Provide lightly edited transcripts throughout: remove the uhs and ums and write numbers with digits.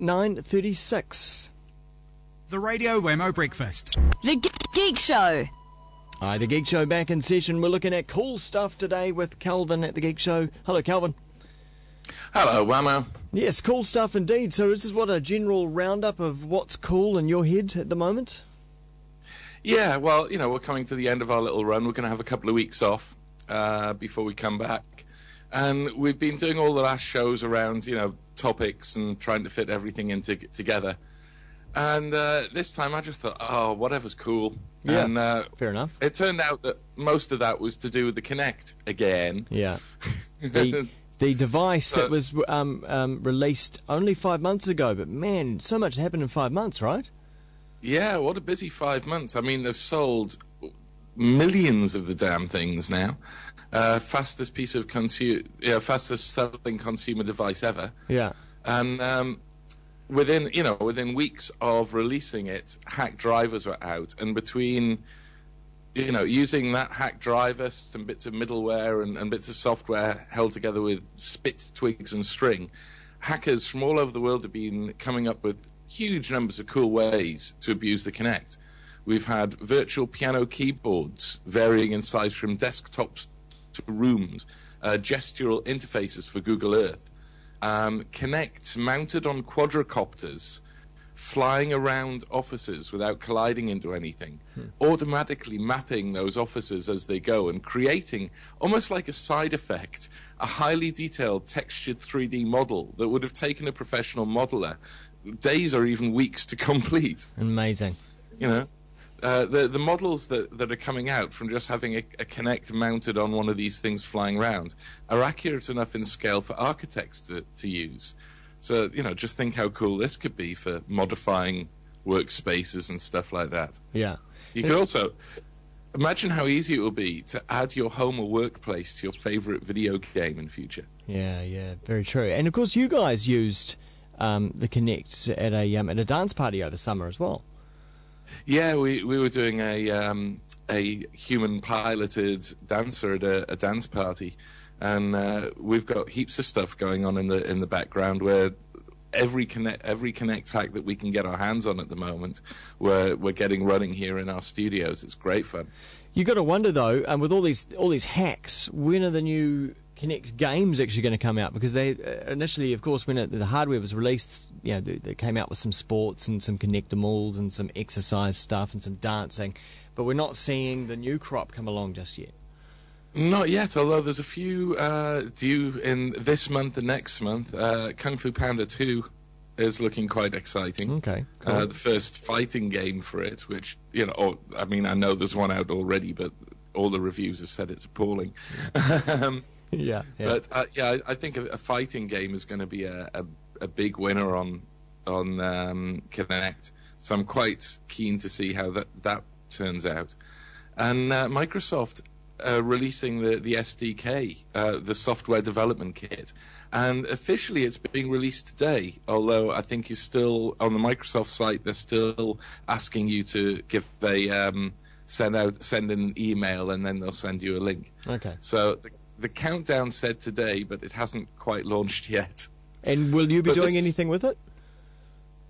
9:36. The Radio Wammo Breakfast. The Geek Show. Hi, The Geek Show back in session. We're looking at cool stuff today with Calvin at The Geek Show. Hello, Calvin. Hello, Wammo. Yes, cool stuff indeed. So is this what, a general roundup of what's cool in your head at the moment? Yeah, well, you know, we're coming to the end of our little run. We're going to have a couple of weeks off before we come back. And we've been doing all the last shows around, you know, topics and trying to fit everything together. And this time I just thought, oh, whatever's cool. Yeah, and, fair enough. It turned out that most of that was to do with the Kinect again. Yeah. The device that was released only 5 months ago, but man, so much happened in 5 months, right? Yeah, what a busy 5 months. I mean, they've sold millions of the damn things now. Fastest selling consumer device ever. Yeah. And within weeks of releasing it, hacked drivers were out, and between using that hacked driver, some bits of middleware and bits of software held together with spit, twigs and string, hackers from all over the world have been coming up with huge numbers of cool ways to abuse the Kinect. We've had virtual piano keyboards varying in size from desktops to rooms, gestural interfaces for Google Earth, Kinect mounted on quadricopters flying around offices without colliding into anything, automatically mapping those offices as they go and creating, almost like a side effect, a highly detailed textured 3D model that would have taken a professional modeler days or even weeks to complete. Amazing. You know, the models that are coming out from just having a Kinect mounted on one of these things flying around are accurate enough in scale for architects to use. So, just think how cool this could be for modifying workspaces and stuff like that. Yeah. You could also imagine how easy it will be to add your home or workplace to your favorite video game in future. Yeah, very true. And of course, you guys used the Kinect at a dance party over summer as well. Yeah, we were doing a human piloted dancer at a dance party. And we've got heaps of stuff going on in the background where every Kinect hack that we can get our hands on at the moment, we're getting running here in our studios. It's great fun. You got to wonder though, with all these hacks, when are the new Kinect games actually going to come out? Because they initially, of course, when the hardware was released, they came out with some sports and some Kinectimals and some exercise stuff and some dancing, but we're not seeing the new crop come along just yet. Not yet, although there's a few due in this month and next month. Kung Fu Panda 2 is looking quite exciting. Okay, cool. The first fighting game for it, which, I know there's one out already, but all the reviews have said it's appalling. Yeah. But, I think a fighting game is going to be a big winner on Kinect. So I'm quite keen to see how that turns out. And Microsoft releasing the SDK, the software development kit, and officially it's being released today. Although I think still on the Microsoft site, they're still asking you to give send an email, and then they'll send you a link. Okay. So the countdown said today, but it hasn't quite launched yet. And will you be doing anything with it?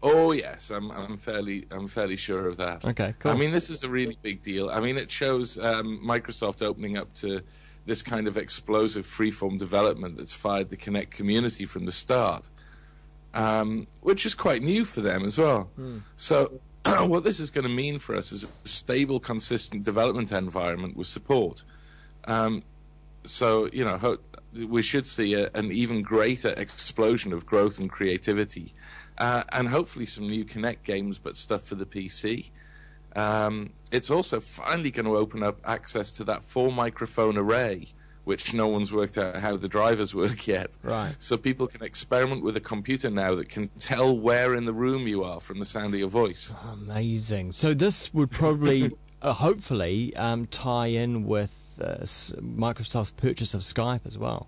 Oh yes, I'm fairly sure of that. Okay, cool. I mean, this is a really big deal. I mean, it shows Microsoft opening up to this kind of explosive freeform development that's fired the Kinect community from the start, which is quite new for them as well. So what this is going to mean for us is a stable, consistent development environment with support. So we should see an even greater explosion of growth and creativity. And hopefully some new Kinect games, but stuff for the PC. It's also finally going to open up access to that 4-microphone array, which no one's worked out how the drivers work yet. Right. So people can experiment with a computer now that can tell where in the room you are from the sound of your voice. Amazing. So this would probably, hopefully, tie in with Microsoft's purchase of Skype as well.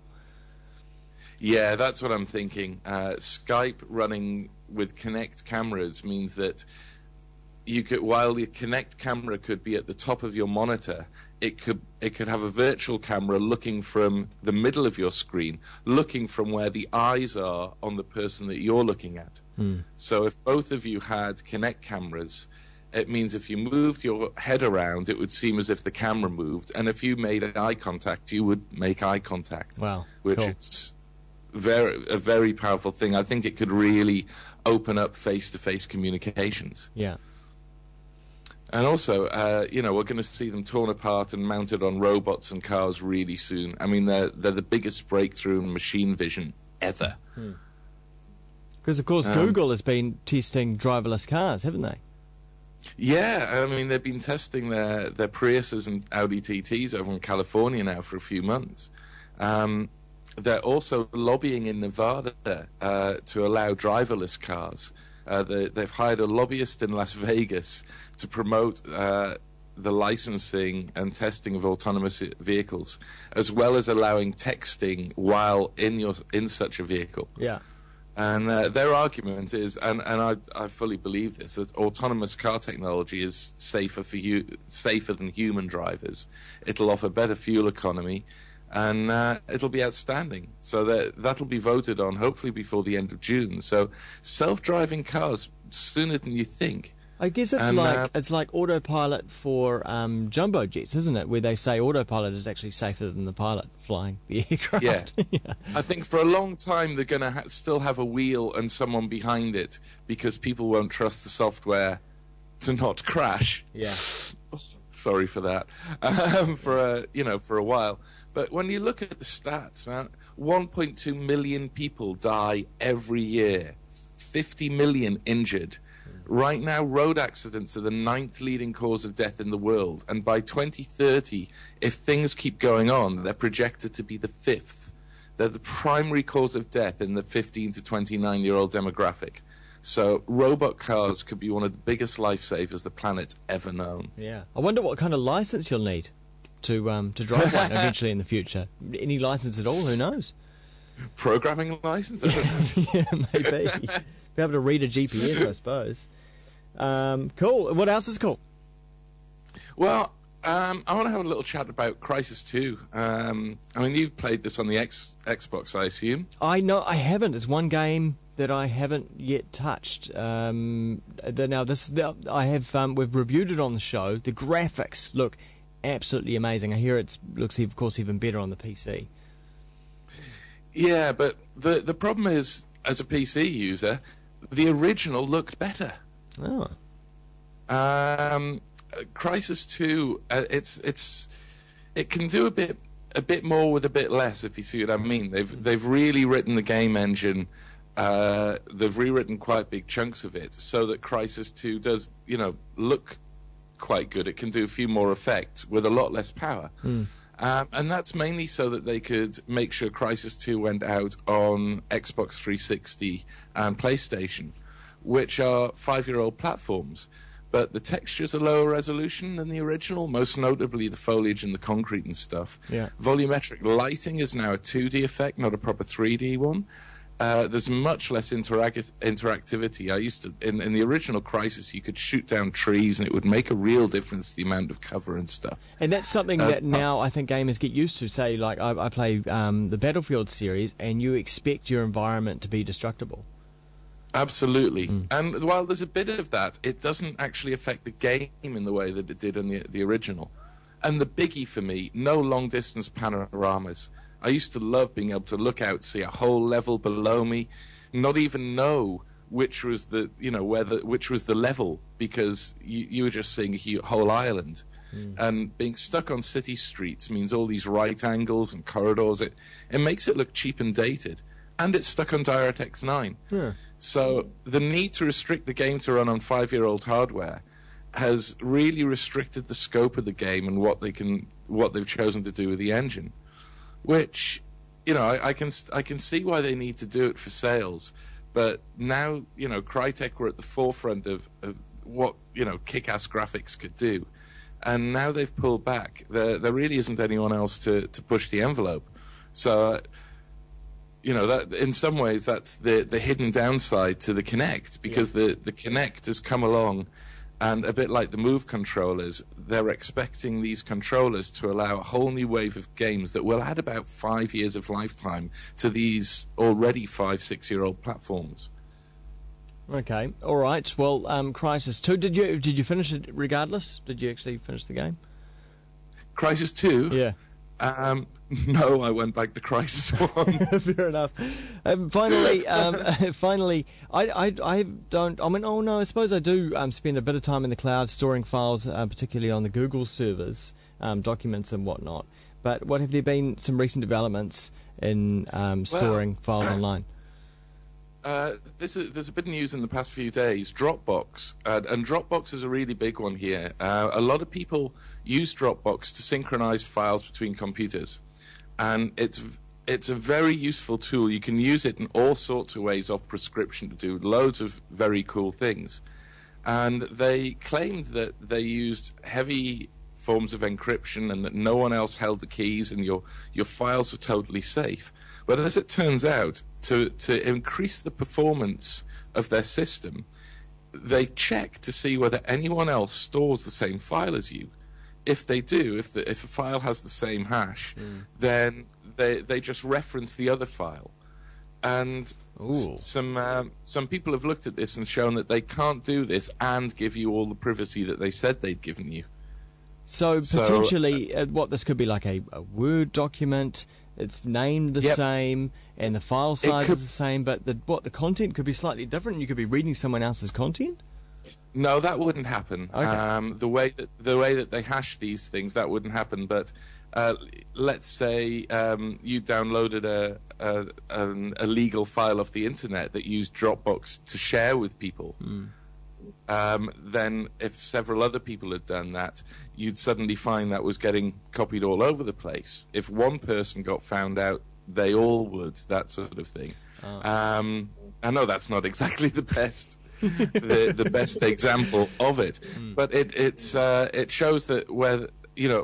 Yeah, that's what I'm thinking. Skype running with Kinect cameras means that while the Kinect camera could be at the top of your monitor, it could have a virtual camera looking from the middle of your screen, looking from where the eyes are on the person that you're looking at. So if both of you had Kinect cameras, it means if you moved your head around, it would seem as if the camera moved, and if you made eye contact, you would make eye contact. Wow, which cool. is a very powerful thing. I think it could really open up face-to-face communications. Yeah. And also, we're going to see them torn apart and mounted on robots and cars really soon. I mean, they're the biggest breakthrough in machine vision ever. Because, of course, Google has been testing driverless cars, haven't they? Yeah, I mean, they've been testing their Priuses and Audi TTs over in California now for a few months. They're also lobbying in Nevada to allow driverless cars. They've hired a lobbyist in Las Vegas to promote the licensing and testing of autonomous vehicles, as well as allowing texting while in such a vehicle. Yeah. And their argument is, and I fully believe this, that autonomous car technology is safer than human drivers. It'll offer better fuel economy, and it'll be outstanding. So that'll be voted on hopefully before the end of June. So self-driving cars sooner than you think. I guess it's like autopilot for jumbo jets, isn't it? Where they say autopilot is actually safer than the pilot flying the aircraft. Yeah. I think for a long time they're going to still have a wheel and someone behind it because people won't trust the software to not crash. Yeah. Sorry for that. For a while. But when you look at the stats, man, 1.2 million people die every year, 50 million injured. Right now, road accidents are the 9th leading cause of death in the world, and by 2030, if things keep going on, they're projected to be the 5th. They're the primary cause of death in the 15 to 29-year-old demographic. So robot cars could be one of the biggest lifesavers the planet's ever known. Yeah. I wonder what kind of license you'll need to drive one eventually in the future. Any license at all? Who knows? Programming license? I don't know. Yeah, maybe. Be able to read a GPS, I suppose. Cool. What else is cool? Well, I want to have a little chat about Crysis 2. I mean, you've played this on the Xbox, I assume. I haven't. It's one game that I haven't yet touched. We've reviewed it on the show. The graphics look absolutely amazing. I hear it looks, of course, even better on the PC. Yeah, but the problem is, as a PC user, the original looked better. Oh. Crysis 2, it can do a bit more with a bit less, if you see what I mean. They've really written the game engine. They've rewritten quite big chunks of it so that Crysis 2 does, look quite good. It can do a few more effects with a lot less power. And that's mainly so that they could make sure Crysis 2 went out on Xbox 360 and PlayStation, which are 5-year-old platforms. But the textures are lower resolution than the original, most notably the foliage and the concrete and stuff. Yeah. Volumetric lighting is now a 2D effect, not a proper 3D one. There's much less interactivity. I used to, in the original Crysis, you could shoot down trees and it would make a real difference to the amount of cover and stuff. And that's something that now I think gamers get used to. Say, like, I play the Battlefield series, and you expect your environment to be destructible. Absolutely. And while there's a bit of that, it doesn't actually affect the game in the way that it did in the original. And the biggie for me, no long-distance panoramas. I used to love being able to look out, see a whole level below me, not even know which was the level, because you were just seeing a whole island. And being stuck on city streets means all these right angles and corridors. It makes it look cheap and dated. And it's stuck on DirectX 9. Yeah. So the need to restrict the game to run on 5-year-old hardware has really restricted the scope of the game and what they've chosen to do with the engine. Which, I can see why they need to do it for sales, but now, Crytek were at the forefront of what, kick-ass graphics could do, and now they've pulled back. There really isn't anyone else to push the envelope. So, that in some ways that's the hidden downside to the Kinect, because the Kinect has come along And a bit like the Move controllers, they're expecting these controllers to allow a whole new wave of games that will add about 5 years of lifetime to these already 5-6-year-old platforms. Okay, all right. Well, Crisis 2. Did you finish it regardless? Did you actually finish the game? Crisis 2? Yeah. No, I went back to Crisis 1. Fair enough. Finally, I don't. I mean, oh no, I suppose I do spend a bit of time in the cloud storing files, particularly on the Google servers, documents and whatnot. But what have there been some recent developments in storing files online? There's a bit of news in the past few days. Dropbox, and Dropbox is a really big one here. A lot of people use Dropbox to synchronize files between computers, and it's a very useful tool. You can use it in all sorts of ways off prescription to do loads of very cool things. And they claimed that they used heavy forms of encryption and that no one else held the keys and your files were totally safe. But as it turns out, to increase the performance of their system, they check to see whether anyone else stores the same file as you. If they do, if a file has the same hash, then they just reference the other file. And some people have looked at this and shown that they can't do this and give you all the privacy that they said they'd given you. So potentially, what this could be like a Word document. It's named the same, and the file size is the same, but the content could be slightly different. You could be reading someone else's content. No, that wouldn't happen. Okay. The way that they hash these things, that wouldn't happen. But let's say you downloaded an illegal file off the internet that used Dropbox to share with people. Then if several other people had done that, you'd suddenly find that was getting copied all over the place. If one person got found out, they all would, that sort of thing. I know that's not exactly the best the best example of it, but it shows that where,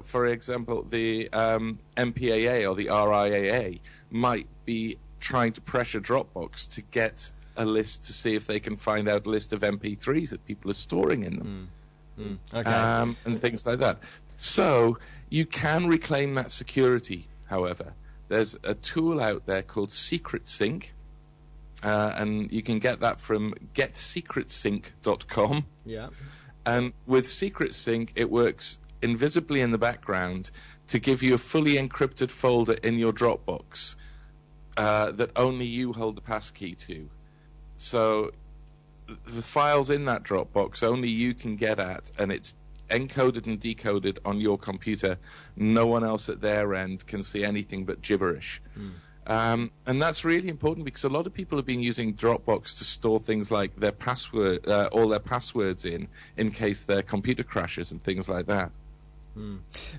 for example, the MPAA or the RIAA might be trying to pressure Dropbox to get a list to see if they can find out a list of MP3s that people are storing in them. Okay. And things like that. So you can reclaim that security, however. There's a tool out there called Secret Sync, and you can get that from getsecretsync.com. Yeah. And with Secret Sync, it works invisibly in the background to give you a fully encrypted folder in your Dropbox that only you hold the passkey to. So the files in that Dropbox only you can get at, and it's encoded and decoded on your computer. No one else at their end can see anything but gibberish. And that's really important because a lot of people have been using Dropbox to store things like their password, all their passwords in case their computer crashes and things like that.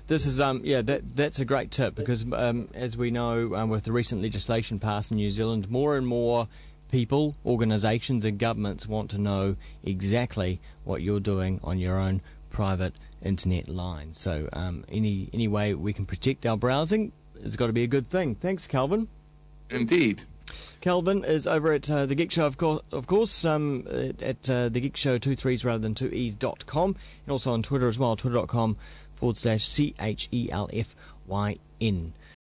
This is that's a great tip because as we know, with the recent legislation passed in New Zealand, more and more people, organisations and governments want to know exactly what you're doing on your own private internet line. So any way we can protect our browsing has got to be a good thing. Thanks, Calvin. Indeed. Calvin is over at The Geek Show, of course, at The Geek Show 2 3s rather than 2 e's.com, and also on Twitter as well, twitter.com/CHELFYN.